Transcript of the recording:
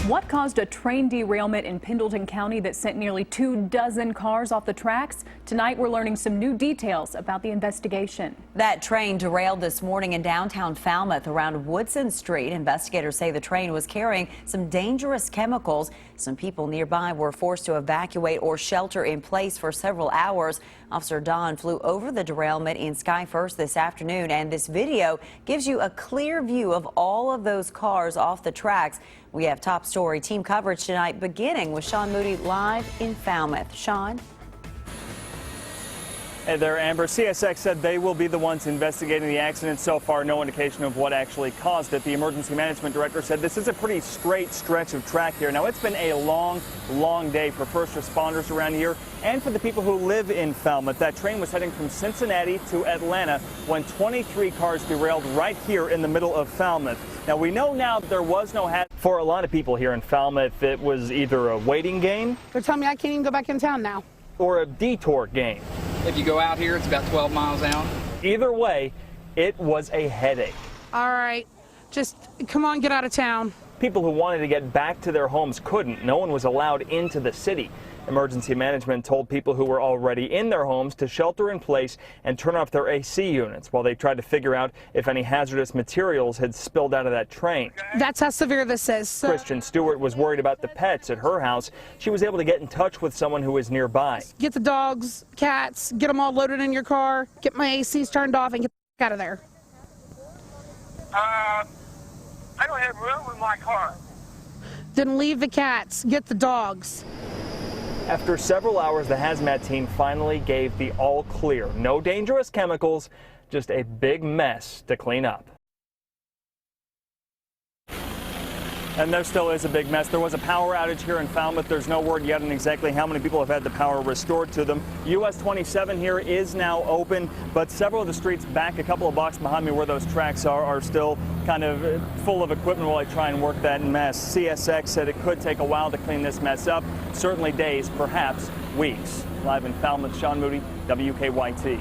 What caused a train derailment in Pendleton County that sent nearly 24 cars off the tracks? Tonight, we're learning some new details about the investigation. That train derailed this morning in downtown Falmouth around Woodson Street. Investigators say the train was carrying some dangerous chemicals. Some people nearby were forced to evacuate or shelter in place for several hours. Officer Don flew over the derailment in Sky First this afternoon, and this video gives you a clear view of all of those cars off the tracks. We have top story team coverage tonight, beginning with Sean Moody live in Falmouth. Sean? Hey there, Amber. CSX said they will be the ones investigating the accident. So far, no indication of what actually caused it. The emergency management director said this is a pretty straight stretch of track here. Now, it's been a long day for first responders around here and for the people who live in Falmouth. That train was heading from Cincinnati to Atlanta when 23 cars derailed right here in the middle of Falmouth. Now, we know now that there was no hazard. For a lot of people here in Falmouth, it was either a waiting game. They're telling me I can't even go back in town now. Or a detour game. If you go out here, it's about 12 miles out. Either way, it was a headache. All right, just come on, get out of town. People who wanted to get back to their homes couldn't. No one was allowed into the city. Emergency management told people who were already in their homes to shelter in place and turn off their AC units while they tried to figure out if any hazardous materials had spilled out of that train. That's how severe this is. Christian Stewart was worried about the pets at her house. She was able to get in touch with someone who was nearby. Get the dogs, cats, get them all loaded in your car, get my ACs turned off, and get the out of there. I don't have room in my car. Then leave the cats, get the dogs. After several hours, the hazmat team finally gave the all clear. No dangerous chemicals, just a big mess to clean up. And there still is a big mess. There was a power outage here in Falmouth. There's no word yet on exactly how many people have had the power restored to them. US 27 here is now open, but several of the streets back a couple of blocks behind me where those tracks are still kind of full of equipment while I try and work that mess. CSX said it could take a while to clean this mess up. Certainly days, perhaps weeks. Live in Falmouth, Sean Moody, WKYT.